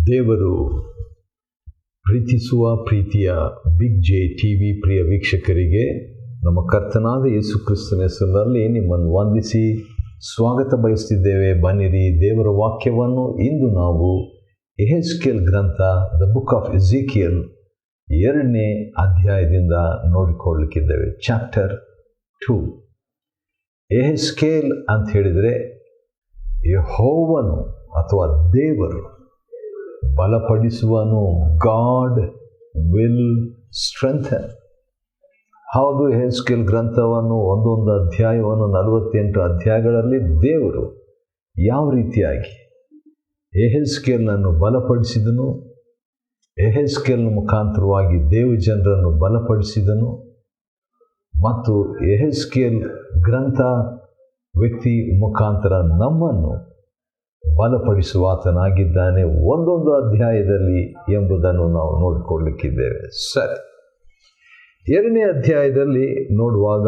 ದೇವರು ಪ್ರೀತಿಸುವ ಪ್ರೀತಿಯ ಬಿಗ್ ಜೆ ಟಿವಿ ಪ್ರಿಯ ವೀಕ್ಷಕರಿಗೆ ನಮ್ಮ ಕರ್ತನಾದ ಯೇಸು ಕ್ರಿಸ್ತನ ಹೆಸರಿನಲ್ಲಿ ನಿಮ್ಮನ್ನು ವಂದಿಸಿ ಸ್ವಾಗತ ಬಯಸ್ತಿದ್ದೇವೆ. ಬನ್ನಿರಿ, ದೇವರ ವಾಕ್ಯವನ್ನು ಇಂದು ನಾವು ಯೆಹೆಜ್ಕೇಲ್ ಗ್ರಂಥ ದ ಬುಕ್ ಆಫ್ ಎಝೆಕಿಯಲ್ 2ನೇ ಅಧ್ಯಾಯದಿಂದ ನೋಡಿಕೊಳ್ಳಲಿಕ್ಕಿದ್ದೇವೆ. ಚಾಪ್ಟರ್ 2. ಯೆಹೆಜ್ಕೇಲ್ ಅಂತ ಹೇಳಿದರೆ ಯೆಹೋವನು ಅಥವಾ ದೇವರು ಬಲಪಡಿಸುವನು. God will strengthen. ಹೌದು, ಯೆಹೆಜ್ಕೇಲ್ ಗ್ರಂಥವನ್ನು ಒಂದೊಂದು ಅಧ್ಯಾಯವನ್ನು 48 ಅಧ್ಯಾಯಗಳಲ್ಲಿ ದೇವರು ಯಾವ ರೀತಿಯಾಗಿ ಯೆಹೆಜ್ಕೇಲನನ್ನು ಬಲಪಡಿಸಿದನು, ಯೆಹೆಜ್ಕೇಲನ ಮುಖಾಂತರವಾಗಿ ದೇವಜನರನ್ನು ಬಲಪಡಿಸಿದನು ಮತ್ತು ಯೆಹೆಜ್ಕೇಲ್ ಗ್ರಂಥ ವ್ಯಕ್ತಿ ಮುಖಾಂತರ ನಮ್ಮನ್ನು ಬಲಪಡಿಸುವಾತನಾಗಿದ್ದಾನೆ ಒಂದೊಂದು ಅಧ್ಯಾಯದಲ್ಲಿ ಎಂಬುದನ್ನು ನಾವು ನೋಡಿಕೊಳ್ಳಲಿಕ್ಕಿದ್ದೇವೆ. ಸರಿ, 2ನೇ ಅಧ್ಯಾಯದಲ್ಲಿ ನೋಡುವಾಗ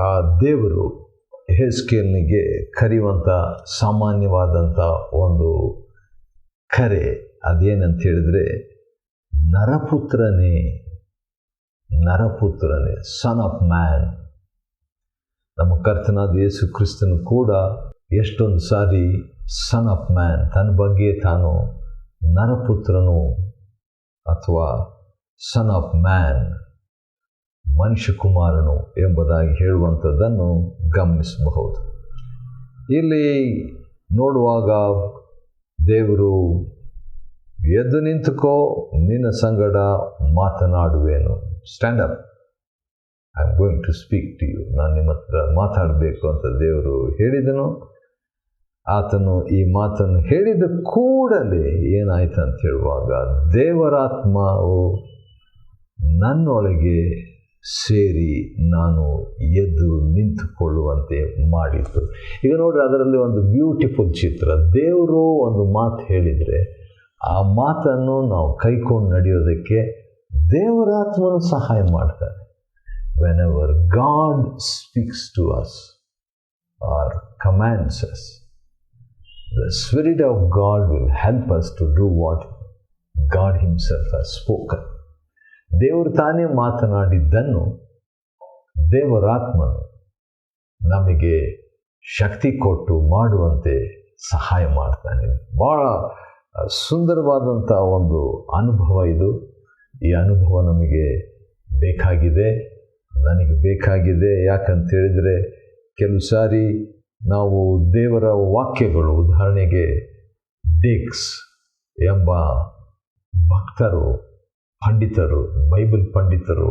ಆ ದೇವರು ಯೆಹೆಜ್ಕೇಲನಿಗೆ ಕರೆಯುವಂಥ ಸಾಮಾನ್ಯವಾದಂಥ ಒಂದು ಕರೆ ಅದೇನಂತ ಹೇಳಿದರೆ, ನರಪುತ್ರನೇ, ನರಪುತ್ರನೇ, ಸನ್ ಆಫ್ ಮ್ಯಾನ್. ನಮ್ಮ ಕರ್ತನಾದ ಯೇಸು ಕ್ರಿಸ್ತನು ಕೂಡ ಎಷ್ಟೊಂದು ಸಾರಿ ಸನ್ ಆಫ್ ಮ್ಯಾನ್, ತನ್ನ ಬಗ್ಗೆ ತಾನು ನರಪುತ್ರನು ಅಥವಾ ಸನ್ ಆಫ್ ಮ್ಯಾನ್, ಮನುಷ್ಯಕುಮಾರನು ಎಂಬುದಾಗಿ ಹೇಳುವಂಥದ್ದನ್ನು ಗಮನಿಸಬಹುದು. ಇಲ್ಲಿ ನೋಡುವಾಗ ದೇವರು ಎದ್ದು ನಿಂತುಕೋ, ನಿನ್ನ ಸಂಗಡ ಮಾತನಾಡುವೇನು. Stand up, I am going to speak to you. ನಾನು ನಿಮ್ಮ ಹತ್ರ ಮಾತಾಡಬೇಕು ಅಂತ ದೇವರು ಹೇಳಿದನು. ಆತನು ಈ ಮಾತನ್ನು ಹೇಳಿದ ಕೂಡಲೇ ಏನಾಯ್ತು ಅಂತ ಹೇಳುವಾಗ ದೇವರಾತ್ಮವು ನನ್ನೊಳಗೆ ಸೇರಿ ನಾನು ಎದ್ದು ನಿಂತುಕೊಳ್ಳುವಂತೆ ಮಾಡಿತು. ಈಗ ನೋಡ್ರಿ, ಅದರಲ್ಲಿ ಒಂದು ಬ್ಯೂಟಿಫುಲ್ ಚಿತ್ರ. ದೇವರು ಒಂದು ಮಾತು ಹೇಳಿದರೆ ಆ ಮಾತನ್ನು ನಾವು ಕೈಕೊಂಡು ನಡೆಯೋದಕ್ಕೆ ದೇವರಾತ್ಮನು ಸಹಾಯ ಮಾಡ್ತಾನೆ. Whenever God speaks to us or commands us, the Spirit of God will help us to do what God Himself has spoken. ದೇವರು ತಾನೇ ಮಾತನಾಡಿದ್ದನ್ನು ದೇವರಾತ್ಮನು ನಮಗೆ ಶಕ್ತಿ ಕೊಟ್ಟು ಮಾಡುವಂತೆ ಸಹಾಯ ಮಾಡ್ತಾನೆ. ಭಾಳ ಸುಂದರವಾದಂಥ ಒಂದು ಅನುಭವ ಇದು. ಈ ಅನುಭವ ನಮಗೆ ಬೇಕಾಗಿದೆ, ನನಗೆ ಬೇಕಾಗಿದೆ. ಯಾಕಂತೇಳಿದರೆ ಕೆಲವು ಸಾರಿ ನಾವು ದೇವರ ವಾಕ್ಯಗಳು, ಉದಾಹರಣೆಗೆ ಡೇಕ್ಸ್ ಎಂಬ ಭಕ್ತರು, ಪಂಡಿತರು, ಬೈಬಲ್ ಪಂಡಿತರು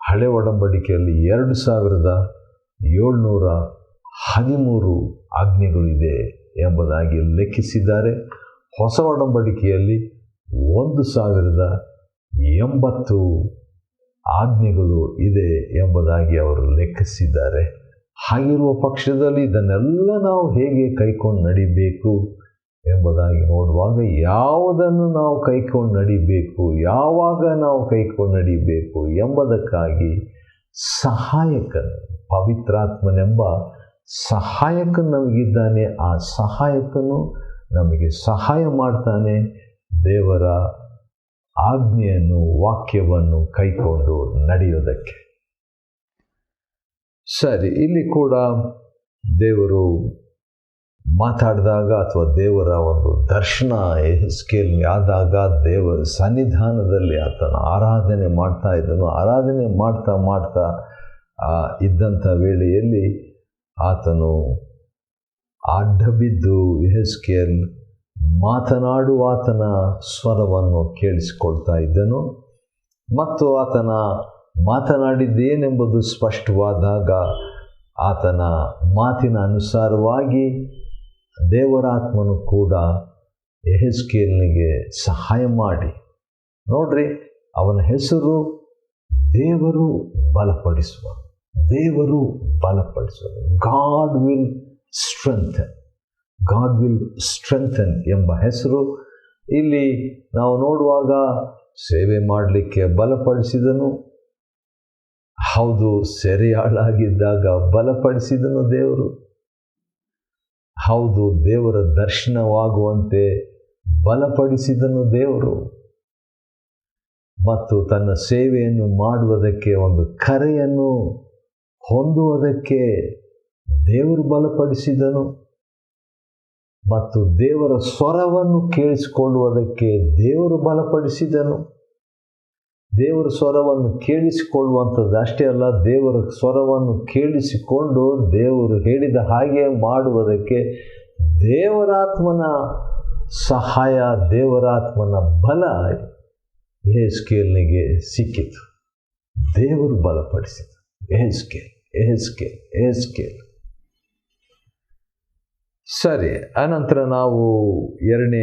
ಹಳೆ ಒಡಂಬಡಿಕೆಯಲ್ಲಿ 2713 ಆಜ್ಞೆಗಳಿದೆ ಎಂಬುದಾಗಿ ಲೆಕ್ಕಿಸಿದ್ದಾರೆ. ಹೊಸ ಒಡಂಬಡಿಕೆಯಲ್ಲಿ 1080 ಆಜ್ಞೆಗಳು ಇದೆ ಎಂಬುದಾಗಿ ಅವರು ಲೆಕ್ಕಿಸಿದ್ದಾರೆ. ಹಾಗಿರುವ ಪಕ್ಷದಲ್ಲಿ ಇದನ್ನೆಲ್ಲ ನಾವು ಹೇಗೆ ಕೈಕೊಂಡು ನಡಿಬೇಕು ಎಂಬುದಾಗಿ ನೋಡುವಾಗ, ಯಾವುದನ್ನು ನಾವು ಕೈಕೊಂಡು ನಡಿಬೇಕು, ಯಾವಾಗ ನಾವು ಕೈಕೊಂಡು ನಡಿಬೇಕು ಎಂಬುದಕ್ಕಾಗಿ ಸಹಾಯಕನು, ಪವಿತ್ರಾತ್ಮನೆಂಬ ಸಹಾಯಕನು ನಮಗಿದ್ದಾನೆ. ಆ ಸಹಾಯಕನು ನಮಗೆ ಸಹಾಯ ಮಾಡ್ತಾನೆ ದೇವರ ಆಜ್ಞೆಯನ್ನು, ವಾಕ್ಯವನ್ನು ಕೈಕೊಂಡು ನಡೆಯೋದಕ್ಕೆ. ಸರಿ, ಇಲ್ಲಿ ಕೂಡ ದೇವರು ಮಾತಾಡಿದಾಗ ಅಥವಾ ದೇವರ ಒಂದು ದರ್ಶನ ಯೆಹೆಜ್ಕೇಲ್ಗೆ ಆದಾಗ ದೇವರ ಸನ್ನಿಧಾನದಲ್ಲಿ ಆತನ ಆರಾಧನೆ ಮಾಡ್ತಾ ಇದ್ದನು. ಆರಾಧನೆ ಮಾಡ್ತಾ ಮಾಡ್ತಾ ಇದ್ದಂಥ ವೇಳೆಯಲ್ಲಿ ಆತನು ಅಡ್ಡಬಿದ್ದು ಯೆಹೆಜ್ಕೇಲ್ ಮಾತನಾಡುವ ಆತನ ಸ್ವರವನ್ನು ಕೇಳಿಸಿಕೊಳ್ತಾ ಇದ್ದನು. ಮತ್ತು ಆತನ ಮಾತನಾಡಿದ್ದೇನೆಂಬುದು ಸ್ಪಷ್ಟವಾದಾಗ ಆತನ ಮಾತಿನ ಅನುಸಾರವಾಗಿ ದೇವರಾತ್ಮನು ಕೂಡ ಯೆಹೆಜ್ಕೇಲನಿಗೆ ಸಹಾಯ ಮಾಡಿ, ನೋಡ್ರಿ, ಅವನ ಹೆಸರು ದೇವರು ಬಲಪಡಿಸುವ, ದೇವರು ಬಲಪಡಿಸುವ. God will strengthen, god will strengthen ಎಂಬ ಹೆಸರು ಇಲ್ಲಿ ನಾವು ನೋಡುವಾಗ ಸೇವೆ ಮಾಡಲಿಕ್ಕೆ ಬಲಪಡಿಸಿದನು. ಹೌದು, ಸೆರೆಯಾಳಾಗಿದ್ದಾಗ ಬಲಪಡಿಸಿದನು ದೇವರು. ಹೌದು, ದೇವರ ದರ್ಶನವಾಗುವಂತೆ ಬಲಪಡಿಸಿದನು ದೇವರು. ಮತ್ತು ತನ್ನ ಸೇವೆಯನ್ನು ಮಾಡುವುದಕ್ಕೆ, ಒಂದು ಕರೆಯನ್ನು ಹೊಂದುವುದಕ್ಕೆ ದೇವರು ಬಲಪಡಿಸಿದನು. ಮತ್ತು ದೇವರ ಸ್ವರವನ್ನು ಕೇಳಿಸಿಕೊಳ್ಳುವುದಕ್ಕೆ ದೇವರು ಬಲಪಡಿಸಿದನು. ದೇವರ ಸ್ವರವನ್ನು ಕೇಳಿಸಿಕೊಳ್ಳುವಂಥದ್ದು ಅಷ್ಟೇ ಅಲ್ಲ, ದೇವರ ಸ್ವರವನ್ನು ಕೇಳಿಸಿಕೊಂಡು ದೇವರು ಹೇಳಿದ ಹಾಗೆ ಮಾಡುವುದಕ್ಕೆ ದೇವರಾತ್ಮನ ಸಹಾಯ, ದೇವರಾತ್ಮನ ಬಲ ಯೆಹೆಜ್ಕೇಲನಿಗೆ ಸಿಕ್ಕಿತು. ದೇವರು ಬಲಪಡಿಸಿದ ಯೆಹೆಜ್ಕೇಲ್. ಸರಿ, ಆನಂತರ ನಾವು 2ನೇ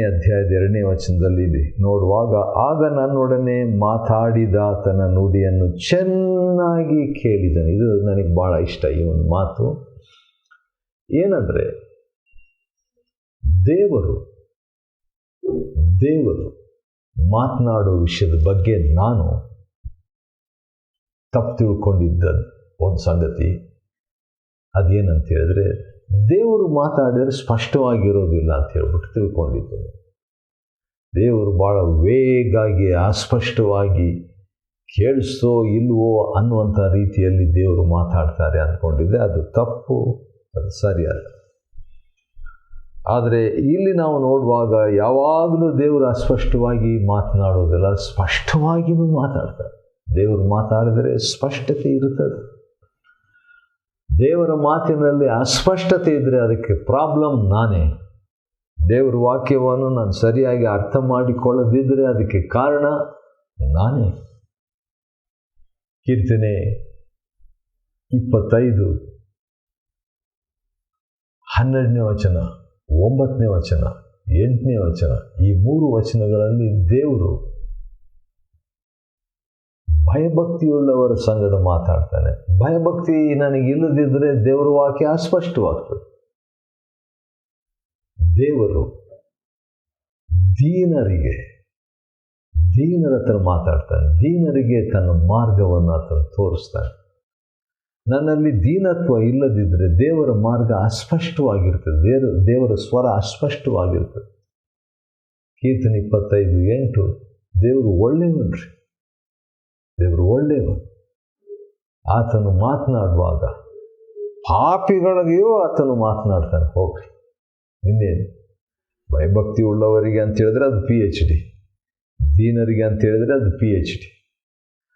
ಅಧ್ಯಾಯದ 2ನೇ ವಚನದಲ್ಲಿ ನೋಡುವಾಗ, ಆಗ ನನ್ನೊಡನೆ ಮಾತಾಡಿದಾತನ ನುಡಿಯನ್ನು ಚೆನ್ನಾಗಿ ಕೇಳಿದನು. ಇದು ನನಗೆ ಭಾಳ ಇಷ್ಟ, ಈ ಒಂದು ಮಾತು. ಏನಂದರೆ, ದೇವರು ಮಾತನಾಡೋ ವಿಷಯದ ಬಗ್ಗೆ ನಾನು ತಪ್ಪು ತಿಳ್ಕೊಂಡಿದ್ದ ಒಂದು ಸಂಗತಿ ಅದೇನಂತ ಹೇಳಿದ್ರೆ, ದೇವರು ಮಾತಾಡಿದರೆ ಸ್ಪಷ್ಟವಾಗಿರೋದಿಲ್ಲ ಅಂತ ಹೇಳ್ಬಿಟ್ಟು ತಿಳ್ಕೊಂಡಿದ್ದೇನೆ. ದೇವರು ಭಾಳ ವೇಗಾಗಿ, ಅಸ್ಪಷ್ಟವಾಗಿ, ಕೇಳಿಸೋ ಇಲ್ವೋ ಅನ್ನುವಂಥ ರೀತಿಯಲ್ಲಿ ದೇವರು ಮಾತಾಡ್ತಾರೆ ಅಂದ್ಕೊಂಡಿದ್ದೆ. ಅದು ತಪ್ಪು, ಅದು ಸರಿಯಲ್ಲ. ಆದರೆ ಇಲ್ಲಿ ನಾವು ನೋಡುವಾಗ ಯಾವಾಗಲೂ ದೇವರು ಅಸ್ಪಷ್ಟವಾಗಿ ಮಾತನಾಡೋದಿಲ್ಲ, ಸ್ಪಷ್ಟವಾಗಿಯೂ ಮಾತಾಡ್ತಾರೆ. ದೇವರು ಮಾತಾಡಿದರೆ ಸ್ಪಷ್ಟತೆ ಇರುತ್ತದೆ. ದೇವರ ಮಾತಿನಲ್ಲಿ ಅಸ್ಪಷ್ಟತೆ ಇದ್ದರೆ ಅದಕ್ಕೆ ಪ್ರಾಬ್ಲಮ್ ನಾನೇ. ದೇವರ ವಾಕ್ಯವನ್ನು ನಾನು ಸರಿಯಾಗಿ ಅರ್ಥ ಮಾಡಿಕೊಳ್ಳದಿದ್ದರೆ ಅದಕ್ಕೆ ಕಾರಣ ನಾನೇ. ಕೀರ್ತನೆ 25 12ನೇ ವಚನ, 9ನೇ ವಚನ, 8ನೇ ವಚನ, ಈ 3 ವಚನಗಳಲ್ಲಿ ದೇವರು ಭಯಭಕ್ತಿಯುಳ್ಳವರ ಸಂಗಡ ಮಾತಾಡ್ತಾನೆ. ಭಯಭಕ್ತಿ ನನಗಿಲ್ಲದಿದ್ದರೆ ದೇವರ ವಾಕ್ಯ ಅಸ್ಪಷ್ಟವಾಗ್ತದೆ. ದೇವರು ದೀನರ ಹತ್ರ ಮಾತಾಡ್ತಾನೆ. ದೀನರಿಗೆ ತನ್ನ ಮಾರ್ಗವನ್ನು ಆತನು ತೋರಿಸ್ತಾನೆ. ನನ್ನಲ್ಲಿ ದೀನತ್ವ ಇಲ್ಲದಿದ್ದರೆ ದೇವರ ಮಾರ್ಗ ಅಸ್ಪಷ್ಟವಾಗಿರ್ತದೆ, ದೇವರ ಸ್ವರ ಅಸ್ಪಷ್ಟವಾಗಿರ್ತದೆ. ಕೀರ್ತನೆ 25:8, ದೇವರು ಒಳ್ಳೆಯವನ್ರಿ, ದೇವರು ಒಳ್ಳೆಯವನು. ಆತನು ಮಾತನಾಡುವಾಗ ಪಾಪಿಗಳಿಗೆಯೂ ಆತನು ಮಾತನಾಡ್ತಾನೆ. ಹೋಗ್ರಿ, ಇನ್ನೇನು ಭಯಭಕ್ತಿ ಉಳ್ಳವರಿಗೆ ಅಂತ ಹೇಳಿದ್ರೆ ಅದು PhD, ದೀನರಿಗೆ ಅಂತ ಹೇಳಿದ್ರೆ ಅದು PhD.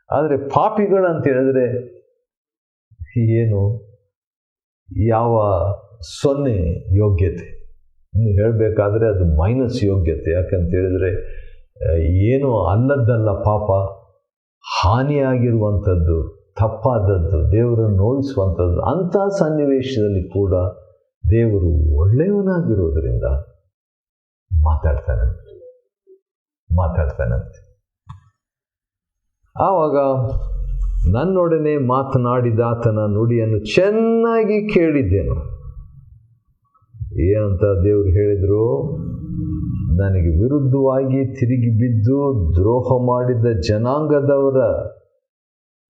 ಆದರೆ ಪಾಪಿಗಳು ಅಂತ ಹೇಳಿದ್ರೆ ಏನು, ಯಾವ 0 ಯೋಗ್ಯತೆ. ಇನ್ನು ಹೇಳಬೇಕಾದ್ರೆ ಅದು ಮೈನಸ್ ಯೋಗ್ಯತೆ. ಯಾಕಂತ ಹೇಳಿದ್ರೆ ಏನೋ ಅಲ್ಲದ್ದಲ್ಲ ಪಾಪ, ಹಾನಿಯಾಗಿರುವಂಥದ್ದು, ತಪ್ಪಾದದ್ದು, ದೇವರನ್ನು ನೋಯಿಸುವಂಥದ್ದು. ಅಂಥ ಸನ್ನಿವೇಶದಲ್ಲಿ ಕೂಡ ದೇವರು ಒಳ್ಳೆಯವನಾಗಿರೋದರಿಂದ ಮಾತಾಡ್ತಾನಂತೆ. ಆವಾಗ ನನ್ನೊಡನೆ ಮಾತನಾಡಿದಾತನ ನುಡಿಯನ್ನು ಚೆನ್ನಾಗಿ ಕೇಳಿದ್ದೇನು. ಏನಂತ ದೇವರು ಹೇಳಿದರು, ನನಗೆ ವಿರುದ್ಧವಾಗಿ ತಿರುಗಿ ಬಿದ್ದು ದ್ರೋಹ ಮಾಡಿದ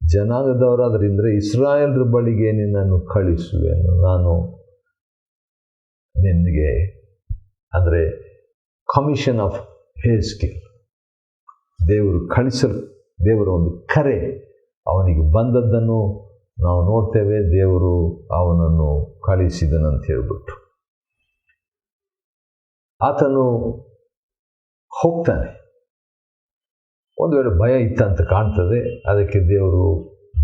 ಜನಾಂಗದವರಾದ್ರಿಂದ ಇಸ್ರಾಯೇಲ್ರ ಬಳಿಗೆ ನಿನ್ನನ್ನು ಕಳಿಸುವೆನು. ನಾನು ನಿನಗೆ, ಅಂದರೆ ಕಮಿಷನ್ ಆಫ್ ಯೆಹೆಜ್ಕೇಲ್, ದೇವರ ಒಂದು ಕರೆ ಅವನಿಗೆ ಬಂದದ್ದನ್ನು ನಾವು ನೋಡ್ತೇವೆ. ದೇವರು ಅವನನ್ನು ಕಳಿಸಿದನಂತ ಹೇಳ್ಬಿಟ್ಟು ಆತನು ಹೋಗ್ತಾನೆ. ಒಂದು ವೇಳೆ ಭಯ ಇತ್ತಂತ ಕಾಣ್ತದೆ, ಅದಕ್ಕೆ ದೇವರು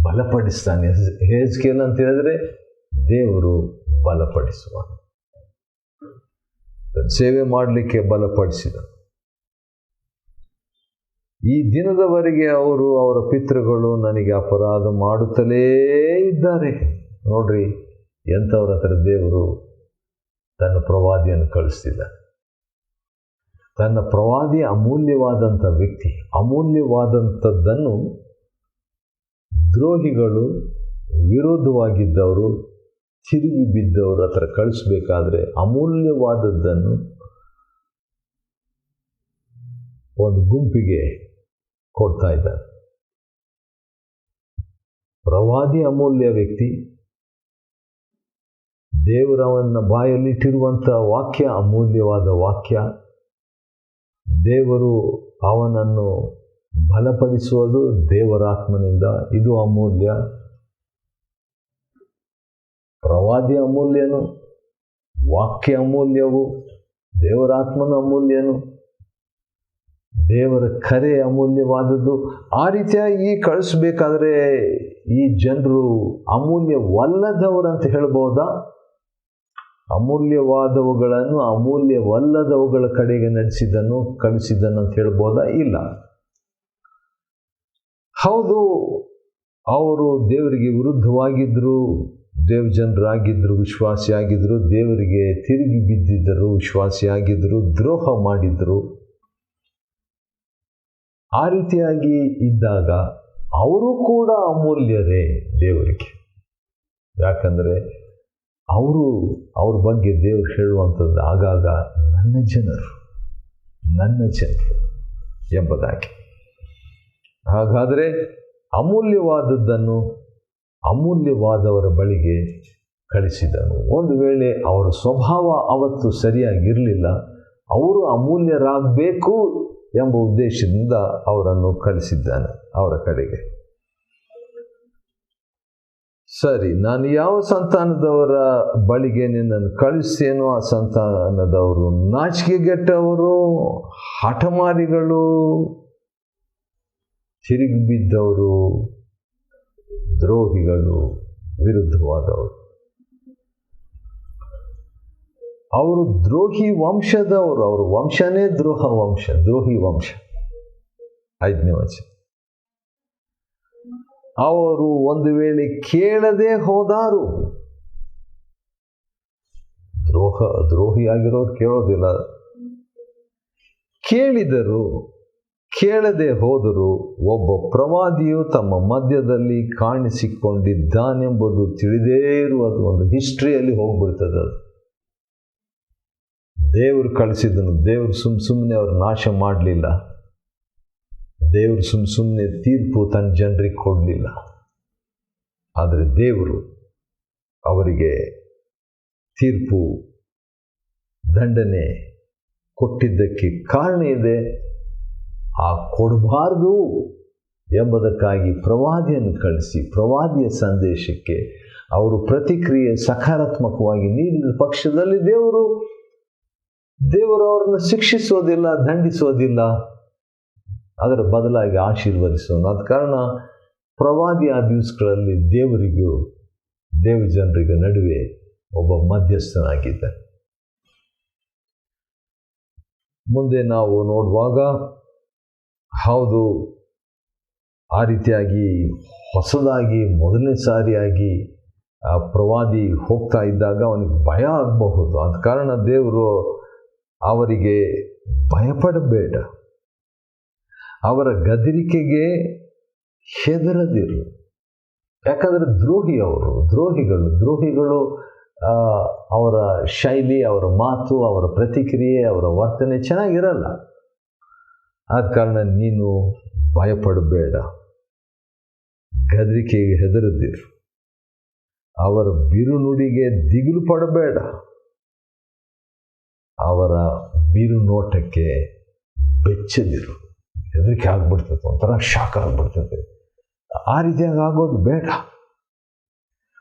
ಬಲಪಡಿಸ್ತಾನೆ. ಯೆಹೆಜ್ಕೇಲ್ ಅಂತ ಹೇಳಿದ್ರೆ ದೇವರು ಬಲಪಡಿಸುವ, ಸೇವೆ ಮಾಡಲಿಕ್ಕೆ ಬಲಪಡಿಸಿದ. ಈ ದಿನದವರೆಗೆ ಅವರ ಪಿತೃಗಳು ನನಗೆ ಅಪರಾಧ ಮಾಡುತ್ತಲೇ ಇದ್ದಾರೆ. ನೋಡ್ರಿ, ಎಂಥವ್ರ ಹತ್ರ ದೇವರು ತನ್ನ ಪ್ರವಾದಿಯನ್ನು ಕಳಿಸ್ತಿದ್ದಾನೆ. ತನ್ನ ಪ್ರವಾದಿ ಅಮೂಲ್ಯವಾದಂಥ ವ್ಯಕ್ತಿ. ಅಮೂಲ್ಯವಾದಂಥದ್ದನ್ನು ದ್ರೋಹಿಗಳು, ವಿರೋಧವಾಗಿದ್ದವರು, ತಿರುಗಿ ಬಿದ್ದವ್ರ ಹತ್ರ ಕಳಿಸ್ಬೇಕಾದ್ರೆ ಅಮೂಲ್ಯವಾದದ್ದನ್ನು ಒಂದು ಗುಂಪಿಗೆ ಕೊಡ್ತಾ ಇದ್ದಾರೆ. ಪ್ರವಾದಿ ಅಮೂಲ್ಯ ವ್ಯಕ್ತಿ, ದೇವರವನ್ನ ಬಾಯಲ್ಲಿಟ್ಟಿರುವಂಥ ವಾಕ್ಯ ಅಮೂಲ್ಯವಾದ ವಾಕ್ಯ. ದೇವರು ಅವನನ್ನು ಬಲಪಡಿಸುವುದು ದೇವರಾತ್ಮನಿಂದ, ಇದು ಅಮೂಲ್ಯ. ಪ್ರವಾದಿ ಅಮೂಲ್ಯನು, ವಾಕ್ಯ ಅಮೂಲ್ಯವು, ದೇವರಾತ್ಮನ ಅಮೂಲ್ಯನು, ದೇವರ ಕರೆ ಅಮೂಲ್ಯವಾದದ್ದು. ಆ ರೀತಿಯಾಗಿ ಕಳಿಸ್ಬೇಕಾದ್ರೆ ಈ ಜನರು ಅಮೂಲ್ಯವಲ್ಲದವರಂತ ಹೇಳ್ಬೋದಾ? ಅಮೂಲ್ಯವಾದವುಗಳನ್ನು ಅಮೂಲ್ಯವಲ್ಲದವುಗಳ ಕಡೆಗೆ ಕಳಿಸಿದ್ದನು ಅಂತ ಹೇಳ್ಬೋದಾ? ಇಲ್ಲ. ಹೌದು, ಅವರು ದೇವರಿಗೆ ವಿರುದ್ಧವಾಗಿದ್ದರು, ದೇವಜನರಾಗಿದ್ದರು, ವಿಶ್ವಾಸಿಯಾಗಿದ್ದರು, ದೇವರಿಗೆ ತಿರುಗಿ ಬಿದ್ದಿದ್ದರು, ವಿಶ್ವಾಸಿಯಾಗಿದ್ದರು, ದ್ರೋಹ ಮಾಡಿದರು. ಆ ರೀತಿಯಾಗಿ ಇದ್ದಾಗ ಅವರು ಕೂಡ ಅಮೂಲ್ಯರೇ ದೇವರಿಗೆ. ಯಾಕಂದರೆ ಅವ್ರ ಬಗ್ಗೆ ದೇವರು ಹೇಳುವಂಥದ್ದು ಆಗಾಗ ನನ್ನ ಜನರು ಎಂಬುದಾಗಿ. ಹಾಗಾದರೆ ಅಮೂಲ್ಯವಾದದ್ದನ್ನು ಅಮೂಲ್ಯವಾದವರ ಬಳಿಗೆ ಕಳಿಸಿದನು. ಒಂದು ವೇಳೆ ಅವರ ಸ್ವಭಾವ ಅವತ್ತು ಸರಿಯಾಗಿರಲಿಲ್ಲ, ಅವರು ಅಮೂಲ್ಯರಾಗಬೇಕು ಎಂಬ ಉದ್ದೇಶದಿಂದ ಅವರನ್ನು ಕಳಿಸಿದ್ದಾನೆ ಅವರ ಕಡೆಗೆ. ಸರಿ, ನಾನು ಯಾವ ಸಂತಾನದವರ ಬಳಿಗೆ ನಿನ್ನನ್ನು ಕಳಿಸ್ತೇನೋ ಆ ಸಂತಾನದವರು ನಾಚಿಕೆಗೆಟ್ಟವರು, ಹಠಮಾರಿಗಳು, ತಿರುಗಿ ಬಿದ್ದವರು, ದ್ರೋಹಿಗಳು, ವಿರುದ್ಧವಾದವರು. ಅವರು ದ್ರೋಹಿ ವಂಶದವರು, ಅವರ ವಂಶನೇ ದ್ರೋಹಿ ವಂಶ. 5ನೇ ವಚನ. ಅವರು ಒಂದು ವೇಳೆ ಕೇಳದೆ ಹೋದಾರು, ದ್ರೋಹಿಯಾಗಿರೋರು ಕೇಳೋದಿಲ್ಲ, ಕೇಳಿದರು, ಕೇಳದೆ ಹೋದರು, ಒಬ್ಬ ಪ್ರವಾದಿಯು ತಮ್ಮ ಮಧ್ಯದಲ್ಲಿ ಕಾಣಿಸಿಕೊಂಡಿದ್ದಾನೆಂಬುದು ತಿಳಿದೇ ಇರುವುದು. ಒಂದು ಹಿಸ್ಟ್ರಿಯಲ್ಲಿ ಹೋಗ್ಬಿಡ್ತದೆ ಅದು. ದೇವರು ಕಳಿಸಿದನು, ದೇವರು ಸುಮ್ಮನೆ ಅವರು ನಾಶ ಮಾಡಲಿಲ್ಲ, ದೇವರು ಸುಮ್ಮನೆ ತೀರ್ಪು ತನ್ನ ಜನರಿಗೆ ಕೊಡಲಿಲ್ಲ. ಆದರೆ ದೇವರು ಅವರಿಗೆ ತೀರ್ಪು, ದಂಡನೆ ಕೊಟ್ಟಿದ್ದಕ್ಕೆ ಕಾರಣ ಇದೆ. ಆ ಕೊಡಬಾರ್ದು ಎಂಬುದಕ್ಕಾಗಿ ಪ್ರವಾದಿಯನ್ನು ಕಳಿಸಿ, ಪ್ರವಾದಿಯ ಸಂದೇಶಕ್ಕೆ ಅವರು ಪ್ರತಿಕ್ರಿಯೆ ಸಕಾರಾತ್ಮಕವಾಗಿ ನೀಡಿದ ಪಕ್ಷದಲ್ಲಿ ದೇವರು ಅವರನ್ನು ಶಿಕ್ಷಿಸೋದಿಲ್ಲ, ದಂಡಿಸೋದಿಲ್ಲ, ಅದರ ಬದಲಾಗಿ ಆಶೀರ್ವದಿಸೋನು. ಆದ ಕಾರಣ ಪ್ರವಾದಿ ಆ ದಿವಸಗಳಲ್ಲಿ ದೇವರಿಗೂ ದೇವಜನರಿಗೂ ನಡುವೆ ಒಬ್ಬ ಮಧ್ಯಸ್ಥನಾಗಿದ್ದ. ಮುಂದೆ ನಾವು ನೋಡುವಾಗ, ಹೌದು, ಆ ರೀತಿಯಾಗಿ ಹೊಸದಾಗಿ ಮೊದಲನೇ ಸಾರಿಯಾಗಿ ಆ ಪ್ರವಾದಿ ಹೋಗ್ತಾ ಇದ್ದಾಗ ಅವನಿಗೆ ಭಯ ಆಗಬಹುದು. ಆದ ಕಾರಣ ದೇವರು ಅವರಿಗೆ ಭಯಪಡಬೇಡ, ಅವರ ಗದರಿಕೆಗೆ ಹೆದರದಿರು. ಯಾಕಂದರೆ ದ್ರೋಹಿಗಳು ಅವರ ಶೈಲಿ, ಅವರ ಮಾತು, ಅವರ ಪ್ರತಿಕ್ರಿಯೆ, ಅವರ ವರ್ತನೆ ಚೆನ್ನಾಗಿರಲ್ಲ. ಆದ ಕಾರಣ ನೀನು ಭಯಪಡಬೇಡ, ಗದರಿಕೆಗೆ ಹೆದರದಿರು, ಅವರ ಬಿರುನುಡಿಗೆ ದಿಗಿಲು ಪಡಬೇಡ, ಅವರ ಬಿರು ನೋಟಕ್ಕೆ ಬೆಚ್ಚದಿರು. ಹೆದರಿಕೆ ಆಗ್ಬಿಡ್ತದೆ, ಒಂಥರ ಶಾಕ್ ಆಗ್ಬಿಡ್ತದೆ. ಆ ರೀತಿಯಾಗಿ ಆಗೋದು ಬೇಡ.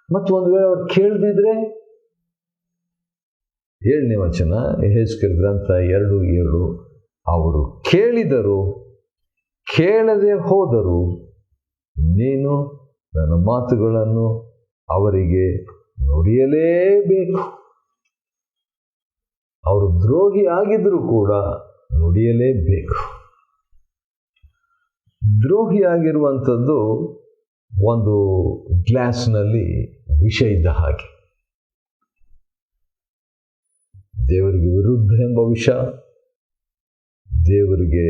ಮತ್ತು ಒಂದು ವೇಳೆ ಅವ್ರು ಕೇಳದಿದ್ರೆ, 7ನೇ ವಚನ, ಯೆಹೆಜ್ಕೇಲ ಗ್ರಂಥ 2:7, ಅವರು ಕೇಳಿದರು, ಕೇಳದೆ ಹೋದರು, ನೀನು ನನ್ನ ಮಾತುಗಳನ್ನು ಅವರಿಗೆ ನುಡಿಯಲೇಬೇಕು. ಅವರು ದ್ರೋಹಿ ಆಗಿದ್ದರೂ ಕೂಡ ನುಡಿಯಲೇಬೇಕು. ದ್ರೋಹಿ ಆಗಿರುವಂಥದ್ದು ಒಂದು ಗ್ಲಾಸ್ನಲ್ಲಿ ವಿಷ ಇದ್ದ ಹಾಗೆ. ದೇವರಿಗೆ ವಿರುದ್ಧ ಎಂಬ ವಿಷ, ದೇವರಿಗೆ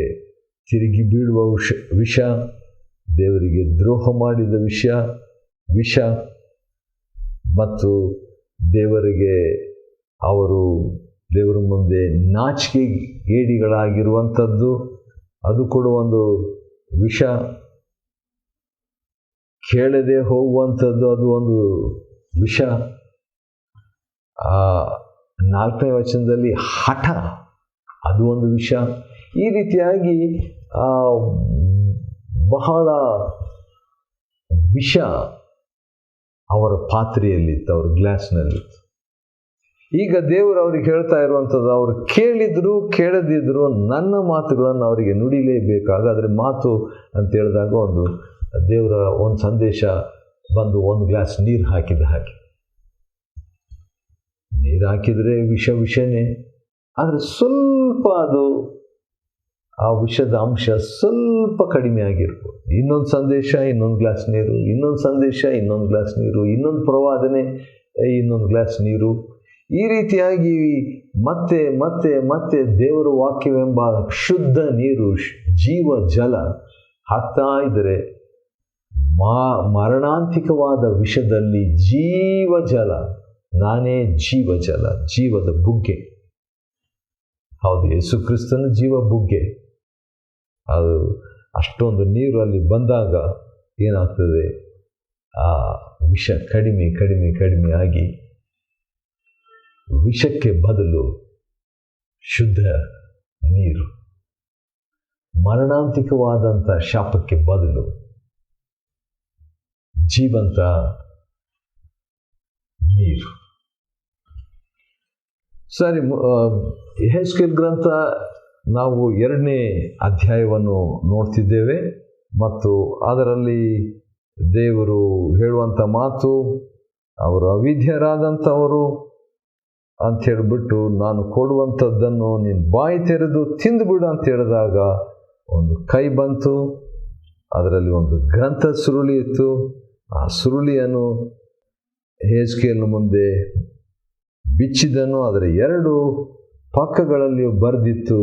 ತಿರುಗಿ ಬೀಳುವ ವಿಷ, ದೇವರಿಗೆ ದ್ರೋಹ ಮಾಡಿದ ವಿಷ ಮತ್ತು ಅವರು ದೇವರ ಮುಂದೆ ನಾಚಿಕೆಗೇಡಿಗಳಾಗಿರುವಂಥದ್ದು, ಅದು ಕೂಡ ಒಂದು ವಿಷ. ಕೇಳದೆ ಹೋಗುವಂಥದ್ದು, ಅದು ಒಂದು ವಿಷ. 4ನೇ ವಚನದಲ್ಲಿ ಹಠ, ಅದು ಒಂದು ವಿಷಯ. ಈ ರೀತಿಯಾಗಿ ಬಹಳ ವಿಷ ಅವರ ಪಾತ್ರೆಯಲ್ಲಿತ್ತು, ಅವ್ರ ಗ್ಲಾಸ್ನಲ್ಲಿತ್ತು. ಈಗ ದೇವರು ಅವ್ರಿಗೆ ಹೇಳ್ತಾ ಇರುವಂಥದ್ದು, ಅವರು ಕೇಳಿದ್ರು ಕೇಳದಿದ್ರು ನನ್ನ ಮಾತುಗಳನ್ನು ಅವರಿಗೆ ನುಡಿಲೇಬೇಕಾಗಾದರೆ ಮಾತು ಅಂತ ಹೇಳಿದಾಗ ಒಂದು ದೇವರ ಒಂದು ಸಂದೇಶ ಬಂದು ಒಂದು ಗ್ಲಾಸ್ ನೀರು ಹಾಕಿದ ಹಾಗೆ. ನೀರು ಹಾಕಿದರೆ ವಿಷನೇ, ಆದರೆ ಸ್ವಲ್ಪ ಅದು ಆ ವಿಷದ ಅಂಶ ಸ್ವಲ್ಪ ಕಡಿಮೆ ಆಗಿರ್ಬೋದು. ಇನ್ನೊಂದು ಸಂದೇಶ ಇನ್ನೊಂದು ಗ್ಲಾಸ್ ನೀರು, ಇನ್ನೊಂದು ಸಂದೇಶ ಇನ್ನೊಂದು ಗ್ಲಾಸ್ ನೀರು, ಇನ್ನೊಂದು ಪ್ರವಾದನೆ ಇನ್ನೊಂದು ಗ್ಲಾಸ್ ನೀರು. ಈ ರೀತಿಯಾಗಿ ಮತ್ತೆ ಮತ್ತೆ ಮತ್ತೆ ದೇವರ ವಾಕ್ಯವೆಂಬ ಶುದ್ಧ ನೀರು, ಜೀವ ಜಲ ಹಾಕ್ತಾ ಇದ್ದರೆ ಮರಣಾಂತಿಕವಾದ ವಿಷದಲ್ಲಿ ಜೀವ ಜಲ, ನಾನೇ ಜೀವ ಜಲ, ಜೀವದ ಬುಗ್ಗೆ. ಹೌದು, ಯೇಸು ಕ್ರಿಸ್ತನ ಜೀವ ಬುಗ್ಗೆ. ಅದು ಅಷ್ಟೊಂದು ನೀರು ಅಲ್ಲಿ ಬಂದಾಗ ಏನಾಗ್ತದೆ, ಆ ವಿಷ ಕಡಿಮೆ ಕಡಿಮೆ ಕಡಿಮೆ ಆಗಿ ವಿಷಕ್ಕೆ ಬದಲು ಶುದ್ಧ ನೀರು, ಮರಣಾಂತಿಕವಾದಂಥ ಶಾಪಕ್ಕೆ ಬದಲು ಜೀವಂತ ನೀರು. ಸರಿ, ಯೆಹೆಜ್ಕೇಲ್ ಗ್ರಂಥ ನಾವು 2ನೇ ಅಧ್ಯಾಯವನ್ನು ನೋಡ್ತಿದ್ದೇವೆ ಮತ್ತು ಅದರಲ್ಲಿ ದೇವರು ಹೇಳುವಂಥ ಮಾತು, ಅವರು ಅವಿಧ್ಯರಾದಂಥವರು ಅಂತ ಹೇಳಿಬಿಟ್ಟು ನಾನು ಕೊಡುವಂಥದ್ದನ್ನು ನೀನು ಬಾಯಿ ತೆರೆದು ತಿಂದುಬಿಡು ಅಂತ ಹೇಳಿದಾಗ ಒಂದು ಕೈ ಬಂತು, ಅದರಲ್ಲಿ ಒಂದು ಗ್ರಂಥ ಸುರುಳಿ ಇತ್ತು. ಆ ಸುರುಳಿಯನ್ನು ಯೆಹೆಜ್ಕೇಲನ ಮುಂದೆ ಬಿಚ್ಚಿದನು. ಅದರ 2 ಪಕ್ಕಗಳಲ್ಲಿಯೂ ಬರೆದಿತ್ತು,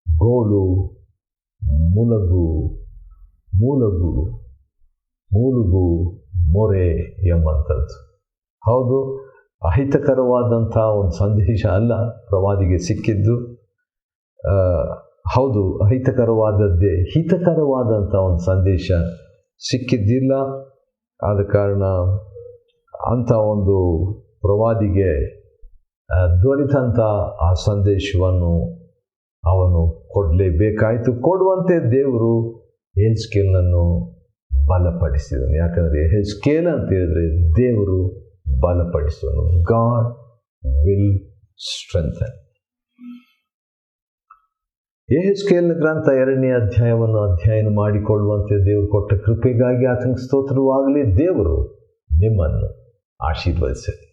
ಗೋಳು ಮುಲಗು ಮೂಲಗು ಮೂಲಗು ಮೊರೆ ಎಂಬಂಥದ್ದು. ಹೌದು, ಅಹಿತಕರವಾದಂಥ ಒಂದು ಸಂದೇಶ ಅಲ್ಲ ಪ್ರವಾದಿಗೆ ಸಿಕ್ಕಿದ್ದು. ಹೌದು, ಅಹಿತಕರವಾದದ್ದೇ, ಹಿತಕರವಾದಂಥ ಒಂದು ಸಂದೇಶ ಸಿಕ್ಕಿದ್ದಿಲ್ಲ. ಆದ ಕಾರಣ ಅಂಥ ಒಂದು ಪ್ರವಾದಿಗೆ ದೊರೆತಂಥ ಆ ಸಂದೇಶವನ್ನು ಅವನು ಕೊಡಲೇಬೇಕಾಯಿತು. ಕೊಡುವಂತೆ ದೇವರು ಯೆಹೆಜ್ಕೇಲನನ್ನು ಬಲಪಡಿಸಿದನು. ಯಾಕಂದರೆ ಯೆಹೆಜ್ಕೇಲ ಅಂತ ಹೇಳಿದರೆ ದೇವರು ಬಲಪಡಿಸುವನು. God will strengthen. ಯೆಹೆಜ್ಕೇಲನ ಗ್ರಂಥ 2ನೇ ಅಧ್ಯಾಯವನ್ನು ಅಧ್ಯಯನ ಮಾಡಿಕೊಳ್ಳುವಂತೆ ದೇವರು ಕೊಟ್ಟ ಕೃಪೆಗಾಗಿ ಆತನಿಗೆ ಸ್ತೋತ್ರವಾಗಲಿ. ದೇವರು ನಿಮ್ಮನ್ನು ಆಶೀರ್ವದಿಸಲಿ.